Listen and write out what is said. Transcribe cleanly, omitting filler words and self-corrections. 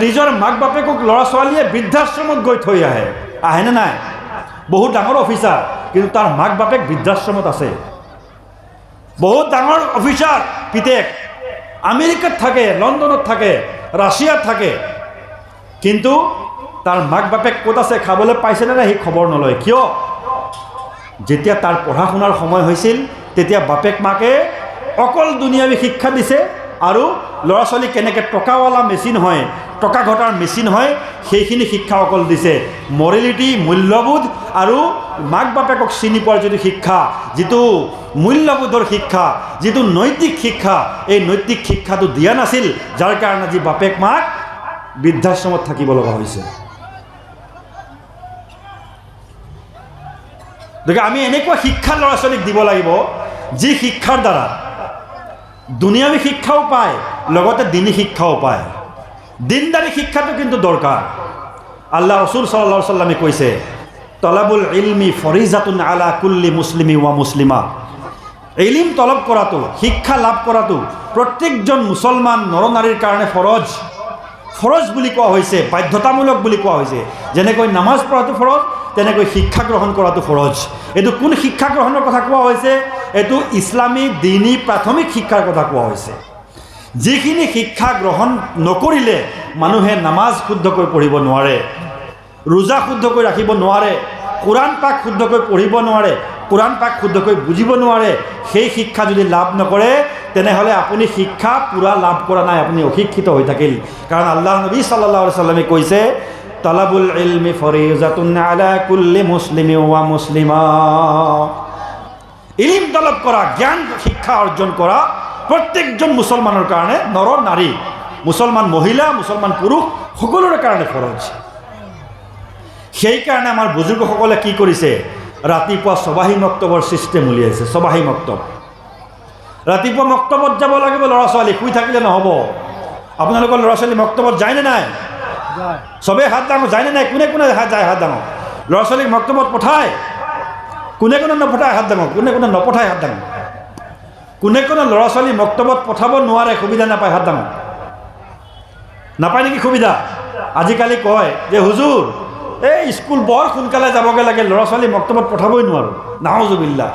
নিজৰ মাক বাপেকক ল'ৰা ছোৱালীয়ে বৃদ্ধাশ্ৰমত গৈ থৈ আহেনে নাই? বহুত ডাঙৰ অফিচাৰ, কিন্তু তাৰ মাক বাপেক বৃদ্ধাশ্ৰমত আছে। বহুত ডাঙৰ অফিচাৰ পিতেক আমেৰিকাত থাকে, লণ্ডনত থাকে, ৰাছিয়াত থাকে, কিন্তু তাৰ মাক বাপেক ক'ত আছে, খাবলৈ পাইছেনে নাই সি খবৰ নলয়। কিয়? যেতিয়া তাৰ পঢ়া শুনাৰ সময় হৈছিল তেতিয়া বাপেক মাকে অকল দুনিয়াবী শিক্ষা দিছে আৰু ল'ৰা ছোৱালী কেনেকৈ টকাৱালা মেচিন হয়, টকা ঘটাৰ মেচিন হয়, সেইখিনি শিক্ষা অকল দিছে। মৰেলিটি, মূল্যবোধ আৰু মাক বাপেকক চিনি পোৱাৰ যিটো শিক্ষা, যিটো মূল্যবোধৰ শিক্ষা, যিটো নৈতিক শিক্ষা, এই নৈতিক শিক্ষাটো দিয়া নাছিল, যাৰ কাৰণে আজি বাপেক মাক বৃদ্ধাশ্ৰমত থাকিব লগা হৈছে। গতিকে আমি এনেকুৱা শিক্ষা ল'ৰা ছোৱালীক দিব লাগিব যি শিক্ষাৰ দ্বাৰা দুনিয়াবী শিক্ষাও পায়, লগতে দিনী শিক্ষাও পায়। দিনদাৰী শিক্ষাটো কিন্তু দৰকাৰ। আল্লাহ ৰসুল সাল্লাল্লাহু আলাইহি ওয়াসাল্লামে কৈছে, তলাবুল ইলমি ফৰিজাতুন আলা কুল্লি মুছলিমি ওয়া মুছলিমা। ইলিম তলব কৰাটো, শিক্ষা লাভ কৰাটো প্ৰত্যেকজন মুছলমান নৰনাৰীৰ কাৰণে ফৰজ। ফৰজ বুলি কোৱা হৈছে, বাধ্যতামূলক বুলি কোৱা হৈছে। যেনেকৈ নামাজ পঢ়াটো ফৰজ, তেনেকৈ শিক্ষা গ্ৰহণ কৰাটো ফৰজ। এইটো কোন শিক্ষা গ্ৰহণৰ কথা কোৱা হৈছে? এইটো ইছলামী দিনী প্ৰাথমিক শিক্ষাৰ কথা কোৱা হৈছে। যিখিনি শিক্ষা গ্ৰহণ নকৰিলে মানুহে নামাজ শুদ্ধকৈ পঢ়িব নোৱাৰে, ৰোজা শুদ্ধকৈ ৰাখিব নোৱাৰে, কোৰাণ পাক শুদ্ধকৈ পঢ়িব নোৱাৰে, কোৰাণ পাক শুদ্ধকৈ বুজিব নোৱাৰে, সেই শিক্ষা যদি লাভ নকৰে তেনেহ'লে আপুনি শিক্ষা পূৰা লাভ কৰা নাই, আপুনি অশিক্ষিত হৈ থাকিল। কাৰণ আল্লাহ নবী সাল্লাল্লাহু আলাইহি ওয়াসাল্লামে কৈছে, তালাবুল ইলমি ফৰিজাতুন আলা কুল্লি মুছলিমি ওয়া মুছলিমা। ইলিম তলব কৰা, জ্ঞান শিক্ষা অৰ্জন কৰা প্ৰত্যেকজন মুছলমানৰ কাৰণে, নৰ নাৰী, মুছলমান মহিলা, মুছলমান পুৰুষ সকলোৰে কাৰণে ফৰজ। সেইকাৰণে আমাৰ বুজুৰ্গসকলে কি কৰিছে, ৰাতিপুৱা চবাহী মক্তবৰ ছিষ্টেম উলিয়াইছে। চবাহী মক্তব, ৰাতিপুৱা মক্তবত যাব লাগিব ল'ৰা ছোৱালী, শুই থাকিলে নহ'ব। আপোনালোকৰ ল'ৰা ছোৱালী মক্তবত যায়নে নাই? চবেই হাত ডাঙৰ, যায়নে নাই? কোনে কোনে যায় হাত ডাঙৰ? ল'ৰা ছোৱালীক মক্তবত পঠায়? কোনে কোনে নপঠায় হাত ডাঙৰ? কোনে কোনে নপঠায় হাত ডাঙৰ? কোনে কোনে ল'ৰা ছোৱালী মক্তবত পঠাব নোৱাৰে, সুবিধা নাপায়? হাত ডাঙৰ। নাপায় নেকি সুবিধা? আজিকালি কয় যে হুজুৰ এই স্কুল বৰ সোনকালে যাবগৈ লাগে, ল'ৰা ছোৱালী মক্তবত পঠাবই নোৱাৰোঁ। নাউজুবিল্লাহ।